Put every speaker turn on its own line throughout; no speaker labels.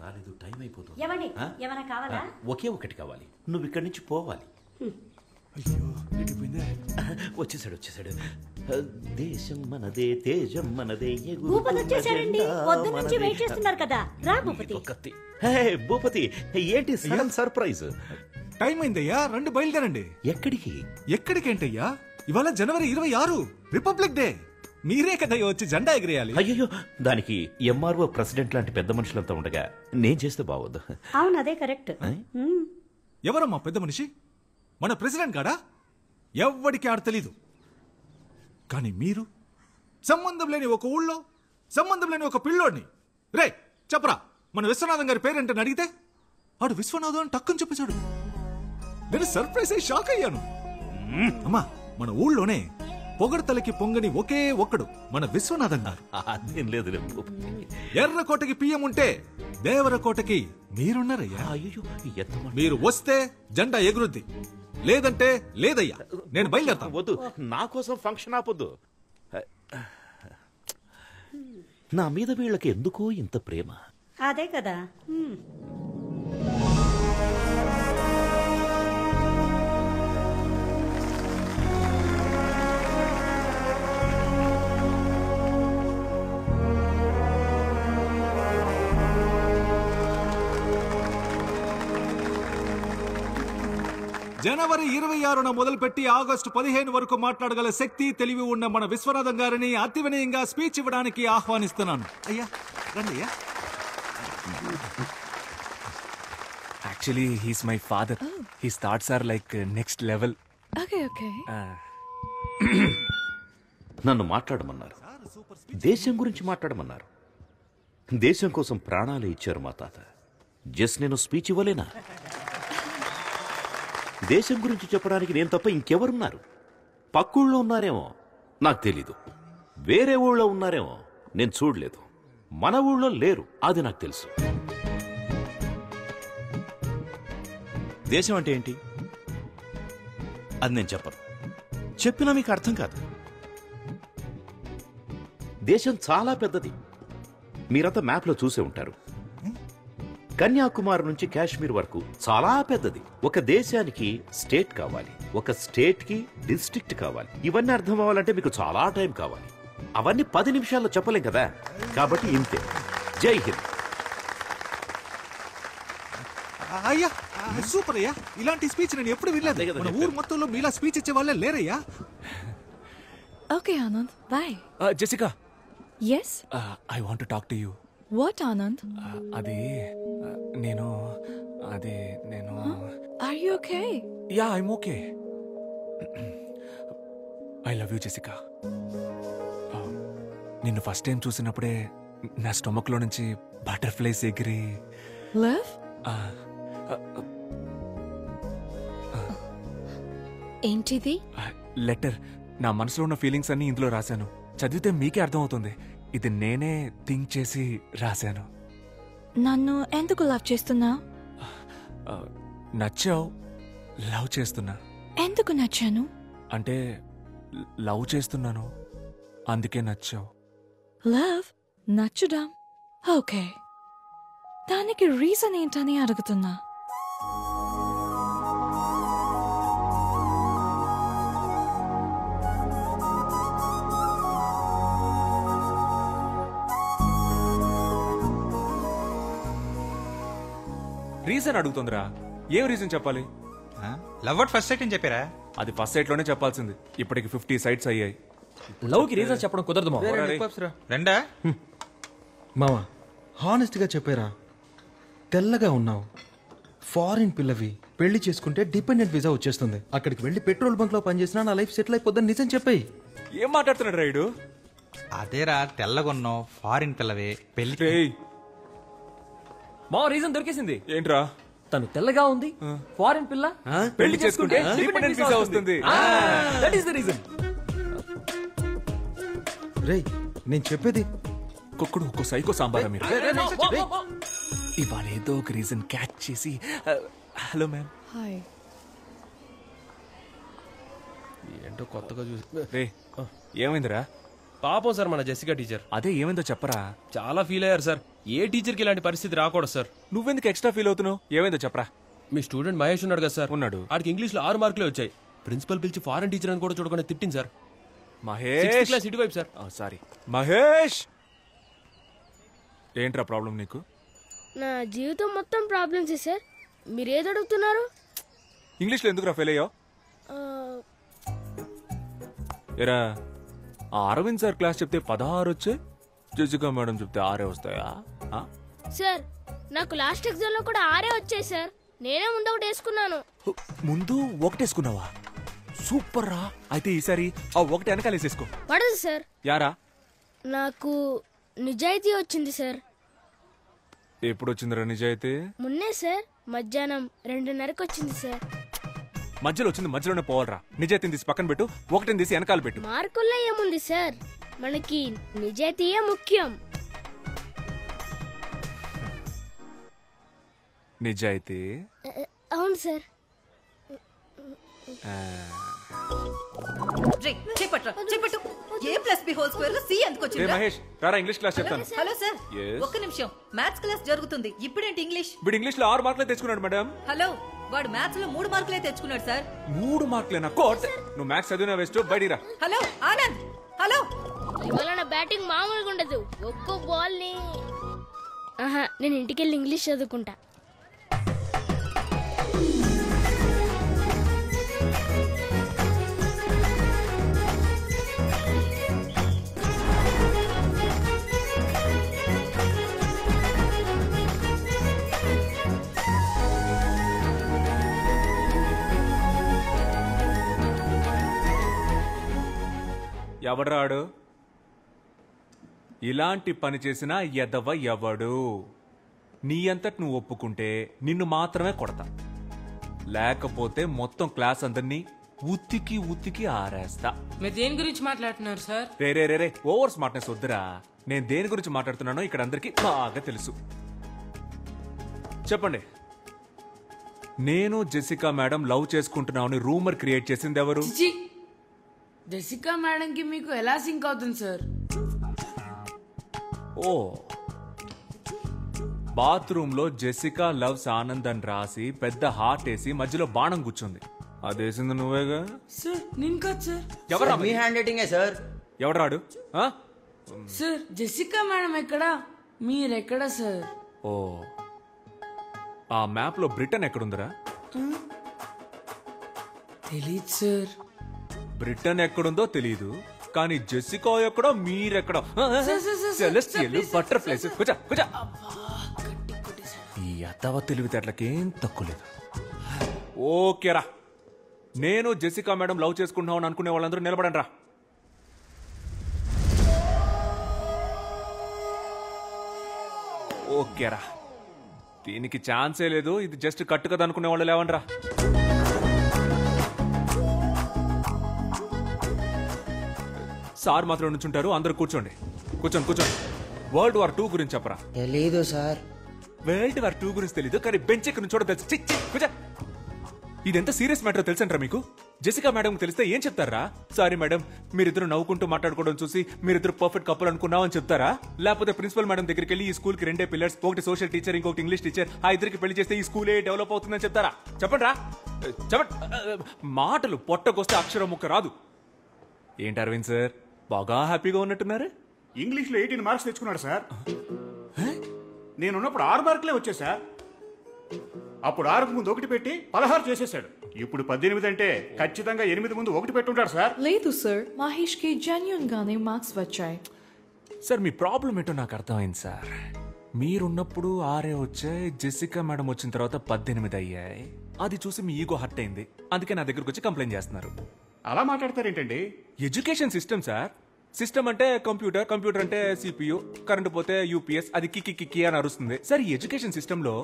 రాలేదు, టైం అయిపోతుంది.
ఏమైనా కావాలా?
ఒకే ఒకటి కావాలి, నువ్వు ఇక్కడి నుంచి పోవాలి. వచ్చేసాడు. దేశం మనదే, తేజం మనదే. భూపతి, ఏంటి సడన్ సర్ప్రైజ్?
టైం అయిందయ్యా, రండి బయలుదేరండి. ఎక్కడికేంటయ్యా? ఇవాళ జనవరి 26 రిపబ్లిక్ డే. మీరే కదా వచ్చి జెండా ఎగిరేయాలి.
అయ్యో, దానికి ఎంఆర్ఓ ప్రెసిడెంట్ లాంటి పెద్ద మనుషులంతా ఉండగా నేను చేస్తే బాగోదు.
అవును, అదే కరెక్ట్.
ఎవరమ్మా పెద్ద మనిషి? మన ప్రెసిడెంట్ కాడా? ఎవ్వడికి ఆడ తెలీదు. కానీ మీరు సంబంధం లేని ఒక ఊళ్ళో సంబంధం లేని ఒక పిల్లోడిని రే చెప్పరా మన విశ్వనాథం గారి పేరేంటని అడిగితే ఆడు విశ్వనాథం అని టక్కుని చెప్పేశాడు. నేను సర్ప్రైజ్ అయ్యి షాక్ అయ్యాను. అమ్మా, మన ఊళ్ళోనే పొగడతలకి పొంగని ఒకే ఒక్కడు మన విశ్వనాథం గారు.
అదేం లేదు,
ఎర్రకోటకి పియ్యం ఉంటే దేవరకోటకి మీరున్నారయ్యా. మీరు వస్తే జెండా ఎగురుద్ది, లేదంటే లేదయ్యా. నేను బయలుదేరతాను.
వద్దు, నా కోసం ఫంక్షన్ ఆపొద్దు. నా మీద వీళ్ళకి ఎందుకో ఇంత ప్రేమ.
అదే కదా.
జనవరి 26న మొదలుపెట్టి ఆగస్టు 15 వరకు మాట్లాడగల శక్తి, తెలివి ఉన్న మన విశ్వనాథం గారిని అతి వినయంగా స్పీచ్ ఇవ్వడానికి ఆహ్వానిస్తున్నాను. అయ్యా రండి అయ్యా.
Actually, he's my father. His thoughts are like next level.
Okay.
నన్ను మాట్లాడమన్నారు, దేశం గురించి మాట్లాడమన్నారు. దేశం కోసం ప్రాణాలు ఇచ్చారు మా తాత. జస్ట్ నేను స్పీచ్ ఇవ్వలేనా? దేశం గురించి చెప్పడానికి నేను తప్ప ఇంకెవరున్నారు? పక్కూళ్ళో ఉన్నారేమో, నాకు తెలీదు. వేరే ఊళ్ళో ఉన్నారేమో, నేను చూడలేదు. మన ఊళ్ళో లేరు, అది నాకు తెలుసు.
దేశం అంటే ఏంటి అది నేను చెప్పను. చెప్పినా మీకు అర్థం కాదు.
దేశం చాలా పెద్దది. మీరంతా మ్యాప్లో చూసే ఉంటారు. కన్యాకుమారి నుంచి కాశ్మీర్ వరకు చాలా పెద్దది. ఒక దేశానికి స్టేట్ కావాలి, ఒక స్టేట్ కి డిస్ట్రిక్ట్ కావాలి. ఇవన్నీ అర్థం అవ్వాలంటే మీకు చాలా టైం కావాలి. అవన్నీ 10 నిమిషాల్లో చెప్పలేం కదా. కాబట్టి ఇంతే. జై హింద్.
అయ్యా సూపర్ అయ్యా, ఇలాంటి స్పీచ్ నేను ఎప్పుడు వినలేదు. మన ఊరు మొత్తంలో మీలా స్పీచ్ ఇచ్చే వాళ్ళే లేరయ్యా.
Okay, Anand. Bye.
Jessica.
Yes?
I want to talk to you.
What, Anand?
అది నేను
Are you okay?
Yeah, I'm okay. I love you, Jessica. నిన్ను ఫస్ట్ టైం చూసినప్పుడే నా స్టొమక్ లో నుంచి బటర్ఫ్లైస్ ఎగిరి.
Love? ఏంటిది?
లెటర్. నా మనసులో ఉన్న ఫీలింగ్స్ అన్ని ఇందులో రాశాను. చదివితే మీకే అర్థం అవుతుంది. ఇది నేనే థింక్ చేసి రాశాను.
నన్ను ఎందుకు లవ్ చేస్తున్నా?
నచ్చావు, లవ్ చేస్తున్నా.
ఎందుకు నచ్చాను?
అంటే లవ్ చేస్తున్నాను, అందుకే నచ్చావు.
లవ్ నచ్చుడా? ఓకే, దానికి రీజన్ ఏంటని అడుగుతున్నా.
రీజన్ అడుగుతుందిరా. ఏం రీజన్ చెప్పాలి?
లవ్ అట్ ఫస్ట్ సైట్ అని చెప్పారా?
అది ఫస్ట్ సైట్ లోనే చెప్పాల్సింది. ఇప్పటికి 50 సైట్స్ అయ్యాయి.
లవ్ కి రీజన్ చెప్పడం కుదరదు మామ.
రెండా
మామా, హానెస్ట్ గా చెప్పారా? తెల్లగా ఉన్నావు, ఫారిన్ పిల్లవి, పెళ్లి చేసుకుంటే డిపెండెంట్ వీసా వచ్చేస్తుంది. అక్కడికి వెళ్ళి పెట్రోల్ బంక్ లో పనిచేసినా నా లైఫ్ సెటిల్ అయిపోద్దని నిజం చెప్పాయి.
ఏం మాట్లాడుతున్నాడు రైడు?
అదేరా, తెల్లగొన్నావు, ఫారిన్ పిల్లవే, పెళ్లి.
మా రీజన్ దొరికేసింది.
ఏంట్రా?
తను తెల్లగా ఉంది, ఫారిన్ పిల్ల,
పెళ్లి చేసుకుంటే డిపెండెంట్ వీసా వస్తుంది.
That is the reason.
రేయ్, నేను చెప్పేది.
కుక్కుడు ఒక్కో సైకో సాంబారా మీరు. ఇవాళ ఏదో ఒక రీజన్ క్యాచ్ చేసి. Hello ma'am.
హాయ్.
ఏంటో కొత్తగా చూసి.
రే, ఏమైందిరా?
పాపం సార్ మన జెసికా టీచర్.
అదే ఏమైందో చెప్పరా.
చాలా ఫీల్ అయ్యారు సార్.
ఏ టీచర్కి ఇలాంటి పరిస్థితి రాకూడదు సార్.
నువ్వెందుకు ఎక్స్ట్రా ఫీల్ అవుతున్నావు? ఏమైందో చెప్పరా.
మీ స్టూడెంట్ మహేష్ ఉన్నాడు కదా సార్,
ఉన్నాడు.
ఆడికి ఇంగ్లీష్లో 6 మార్కులే వచ్చాయి. ప్రిన్సిపల్ పిలిచి ఫారెన్ టీచర్ అని కూడా చూడకుండా తిట్టింది సార్.
మహేష్
క్లాస్ ఇటువైపు సార్.
సారీ మహేష్, ఏంట్రా ప్రాబ్లం నీకు?
నా జీవితం మొత్తం ప్రాబ్లమ్స్ సార్. మీరు ఏది అడుగుతున్నారు?
ఇంగ్లీష్లో ఎందుకురా ఫెయిల్ అయ్యావు? ఎరా, అరవింద్ సార్ క్లాస్ చెప్తే 16 వచ్చాయి, జెసికా మేడం చెప్తే 6 వస్తాయా?
సార్ నాకు లాస్ట్ ఎగ్జామ్ లో కూడా 6 వచ్చాయి సార్. నేనే ముందు ఒకటి వేసుకున్నాను.
ముందు ఒకటేసుకున్నావా? సూపర్ రా. అయితే ఈసారి ఆ ఒకటి వెనకాలేసేసుకో.
పడదు సార్.
యారా?
నాకు నిజాయితీ వచ్చింది సార్.
ఎప్పుడు వచ్చిందిరా నిజాయితీ?
మొన్నే సార్, మధ్యాహ్నం 2:30కి వచ్చింది సార్.
మధ్యలో వచ్చింది మధ్యలోనే పోవాలరా. నిజాయితీని తీసి పక్కన పెట్టు, ఒకటిని తీసి వెనకాల పెట్టు.
మార్కుల్లో ఏముంది సార్, మనకి నిజాయితీయే ముఖ్యం.
నిజాయితీ?
అవును సార్.
మహేష్ రారా, ఇంగ్లీష్ క్లాస్ చెప్తాను.
Hello sir,
Yes.
ఒక్క నిమిషం. మ్యాథ్స్ క్లాస్ జరుగుతుంది. ఇప్పుడేంటి ఇంగ్లీష్?
వీడు ఇంగ్లీష్ లో 6 మార్కులే తెచ్చుకున్నాడు మేడం.
హలో, వాడు మ్యాథ్స్ లో 3 మార్కులే తెచ్చుకున్నాడు సార్.
3 మార్కులేనా? కోట్, నువ్వు మ్యాథ్స్ చదివినా వేస్ట్, బయటిరా.
Hello Anand, hello.
ఇవాళ నా బ్యాటింగ్ మామూలుగా ఉండదు. ఒక్కో బాల్ ని నేను ఇంటికెళ్ళి ఇంగ్లీష్ చదువుకుంటా.
ఎవడ్రాడు? ఇలాంటి పని చేసిన ఎదవ ఎవడు? నీ అంతటి నువ్వు ఒప్పుకుంటే నిన్ను మాత్రమే కొడతా, లేకపోతే మొత్తం క్లాస్ అందరినీ ఉత్తికి ఉత్తికి ఆరేస్తా.
మీరు దేని గురించి మాట్లాడుతున్నారు సార్?
రే ఓవర్ స్మార్ట్నెస్ వద్దురా. నేను దేని గురించి మాట్లాడుతున్నానో ఇక్కడ అందరికీ బాగా తెలుసు. చెప్పండి. నేను జెసికా మేడం లవ్ చేసుకుంటున్నామని రూమర్ క్రియేట్ చేసింది ఎవరు?
జెసికా మేడం కి మీకు ఎలా సింక్ అవుతుంది సార్?
ఓ, బాత్రూమ్ లో జెసికా లవ్స్ ఆనంద్ అని రాసి పెద్ద హార్ట్ వేసి మధ్యలో బాణం కూర్చుంది. అదేసింది నువ్వేగా?
సార్ నేను కాదు సార్.
ఎవరా?
మీ హ్యాండ్ రైటింగే సార్.
ఎవడరాడు?
సార్ జెసికా మేడం ఎక్కడా, మీరెక్కడా సార్?
ఓ, ఆ మ్యాప్ లో బ్రిటన్ ఎక్కడుందిరా?
తెలీదు సార్.
బ్రిటన్ ఎక్కడుందో తెలీదు, కానీ జెసికా ఎక్కడో మీరెక్కడో. బటర్ఫ్లైస్. ఈ అత్తవ తెలివితేటలకేం తక్కువ లేదు. ఓకేరా, నేను జెసికా మేడం లవ్ చేసుకుంటున్నావు అని అనుకునే వాళ్ళందరూ నిలబడండి రా. ఓకేరా, దీనికి ఛాన్సే లేదు, ఇది జస్ట్ కట్టు కదా అనుకునే వాళ్ళు లేవండి రా. సార్ మాత్రం నుంచుంటారు, అందరూ కూర్చోండి. కూర్చోండి. వరల్డ్ వార్ 2 గురించి చెప్పరా.
తెలీదు సార్.
వరల్డ్ వార్ 2 గురించి తెలీదు, కానీ బెంచ్ ఎక్కడి నుంచో తెలుసు. కూర్చో. ఇదెంత సీరియస్ మ్యాటర్ తెలుసంటారా మీకు? జెసికా మేడం తెలిస్తే ఏం చెప్తారా? సారీ మేడం, మీరిద్దరు నవ్వుకుంటూ మాట్లాడుకోవడం చూసి మీరిద్దరు పర్ఫెక్ట్ కపుల్ అనుకున్నావు అని చెప్తారా? లేకపోతే ప్రిన్సిపల్ మేడం దగ్గరికి వెళ్ళి ఈ స్కూల్ కి 2 పిల్లర్స్, ఒకటి సోషల్ టీచర్, ఇంకొకటి ఇంగ్లీష్ టీచర్, ఆ ఇద్దరికి పెళ్లి చేస్తే ఈ స్కూలే డెవలప్ అవుతుందని చెప్తారా? చెప్పండి రా, చెప్పండి. మాటలు పొట్టకొస్తే అక్షరం ముక్క రాదు. ఏంటి అరవింద్ సార్, బాగా హ్యాపీగా ఉన్నట్టున్నారు?
ఇంగ్లీష్లో 18 మార్క్స్ తెచ్చుకున్నాడు సార్. నేనున్నప్పుడు 6 మార్కులే వచ్చాయి సార్. అప్పుడు 6కు ముందు 1 పెట్టి 16 చేసేసాడు. ఇప్పుడు 18 అంటే ఖచ్చితంగా 8 ముందు 1 పెట్టుంటాడు సార్.
లేదు సార్, మహేష్ కి జెన్యూన్ గానే మార్క్స్ వచ్చాయి.
సార్ మీ ప్రాబ్లం ఏంటో నాకు అర్థమైంది సార్. మీరున్నప్పుడు 6 వచ్చాయి, జెసికా మేడం వచ్చిన తర్వాత 18 అయ్యాయి. అది చూసి మీ ఈగో హర్ట్ అయింది, అందుకే నా దగ్గరకు వచ్చి కంప్లైంట్ చేస్తున్నారు.
అలా మాట్లాడతారేంటండి?
Education system sir. సిస్టమ్ అంటే కంప్యూటర్, కంప్యూటర్ అంటే సిపియు, కరెంటు పోతే యూపీఎస్, అది కిక్కి కిక్కి అని అరుస్తుంది. సార్ ఈ ఎడ్యుకేషన్ సిస్టమ్ లో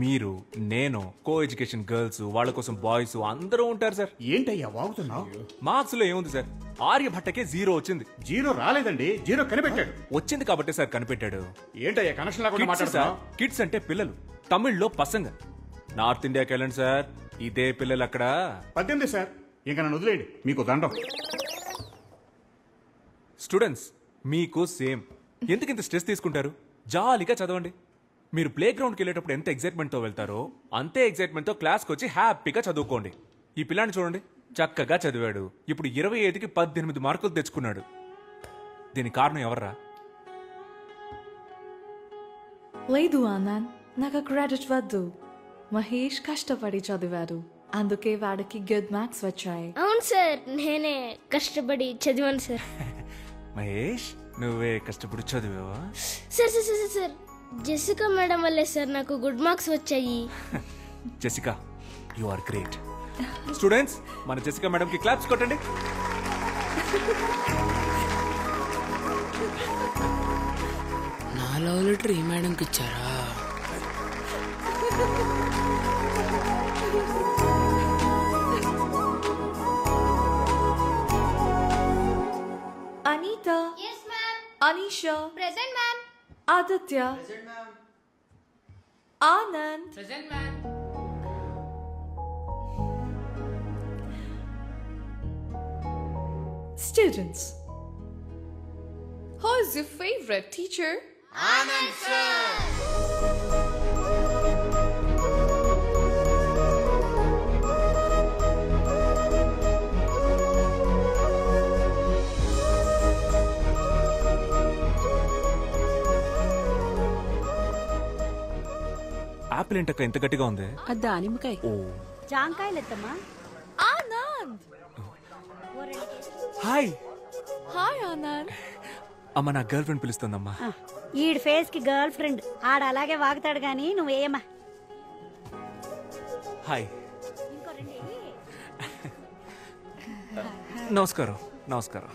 మీరు, నేను, కో ఎడ్యుకేషన్ గర్ల్స్, వాళ్ళ కోసం బాయ్స్ అందరూ ఉంటారు సార్.
ఏంటయ్యా వాగుతున్నావు?
మార్క్స్ లో ఏముంది సార్, ఆర్యభట్టకే 0 వచ్చింది.
0 రాలేదండి, 0 కనిపెట్టాడు.
వచ్చింది కాబట్టి సార్ కనిపెట్టాడు.
ఏంటయ్యా కనెక్షన్ లేకుండా మాట్లాడుతున్నావు?
కిడ్స్ అంటే పిల్లలు, తమిళ్లో పసంగ. నార్త్ ఇండియాకి వెళ్ళండి సార్, ఇదే పిల్లలు అక్కడ.
18 సార్, ఇంకా నన్ను వదిలేయండి, మీకు దండం.
స్టూడెంట్స్ మీకు సేమ్. ఎందుకు ఇంత స్ట్రెస్ తీసుకుంటారు? జాలీగా చదవండి. మీరు ప్లే గ్రౌండ్కి వెళ్ళేటప్పుడు ఎంత ఎగ్జైట్మెంట్తో వెళ్తారో అంతే ఎగ్జైట్మెంట్తో క్లాస్కి వచ్చి హ్యాపీగా చదువుకోండి. ఈ పిల్లాన్ని చూడండి, చక్కగా చదివాడు. ఇప్పుడు 25కి 18 మార్కులు తెచ్చుకున్నాడు. దీని కారణం ఎవర్రా?
లేదు ఆనంద్, నాకు క్రెడిట్ వద్దు. మహేష్ కష్టపడి చదివాడు, అందుకే వాడికి గుడ్ మార్క్స్ వచ్చాయి.
అవును సార్, నేనే కష్టపడి చదివాను సార్.
మహేష్, నువ్వే కష్టపడి చదివావా?
Sir sir sir sir, Jessica madam వల్లే సార్ నాకు గుడ్ మార్క్స్ వచ్చాయి.
Jessica, you are great. Students, మన జెసికా మేడం కి క్లాప్స్ కొట్టండి.
నా లవ్ లెటర్ ఈ మేడంకి ఇచ్చారా?
Anita.
Yes, ma'am.
Anisha.
Present, ma'am.
Aditya. Present, ma'am. Anand.
Present, ma'am.
Students. Who is your favorite teacher?
Anand sir.
Apple ఏంటక్క ఇంత గట్టిగా ఉంది?
దానిమ్మకాయ.
ఓ,
జాంకాయలు ఎత్తమ్మా.
Anand.
హాయ్.
Hi Anand.
అమ్మ, నా గర్ల్ ఫ్రెండ్ పిలుస్తుందమ్మా.
ఈడి ఫేస్ కి గర్ల్ ఫ్రెండ్ ఆడ అలాగే వాగుతాడు గాని నువ్వేయమ్మా.
హాయ్. నమస్కారం. నమస్కారం.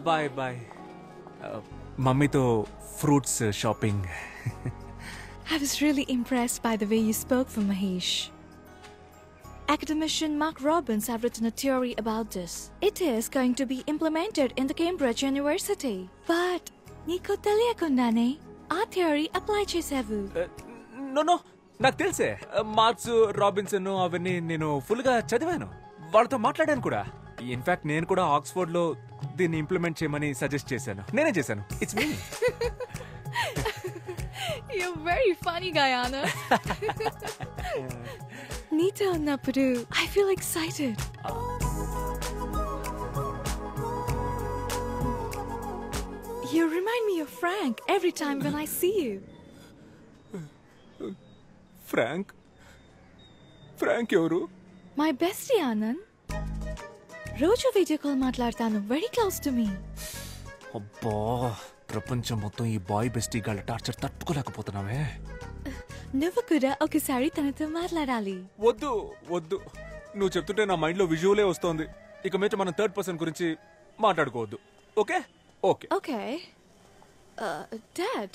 Bye bye. మమ్మీతో fruits shopping.
I was really impressed by the way you spoke for Mahesh. Academician Mark Robbins have written a theory about this. It is going to be implemented in the Cambridge University. But నీకు తెలియకుండానే ఆ theory apply చేసావు.
No, నాకు తెలుసే. Marks, Robinson అవన్నీ నేను full గా చదివాను. వాళ్ళతో మాట్లాడాను కూడా. ఇన్ఫాక్ట్ నేను కూడా ఆక్స్ఫోర్డ్ లో దీన్ని ఇంప్లిమెంట్ చేయమని సజెస్ట్ చేశాను. నేనే చేశాను. It's me.
You're very funny, Guyana. నీతో ఉన్నప్పుడు I feel excited. You remind me of Frank every time when I see you.
Frank? Frank ఎవరు?
My bestie, Anand. రోజు వీడియో కాల్ మాట్లాడతాను. Very close to me.
అబ్బా, ప్రపంచం మొత్తం ఈ boy bestie గాళ్ళ టార్చర్ తట్టుకోలేకపోతున్నావే.
నువ్వు కూడా ఒకసారి తనతో మాట్లాడాలి.
వద్దు వద్దు, నువ్వు చెప్తుంటే నా మైండ్ లో విజువలే వస్తోంది. ఇక మీద మనం థర్డ్ పర్సన్ గురించి మాట్లాడుకోవద్దు. Okay? Okay.
Okay. Dad,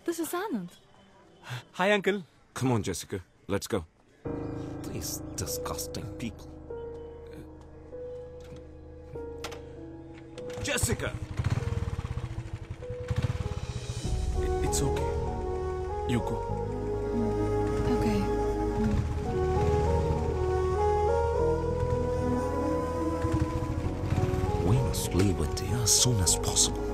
this is Anand.
Hi uncle.
Come on, Jessica. Let's go. These disgusting people. Jessica!
It's okay. You go.
Okay.
We must leave India as soon as possible.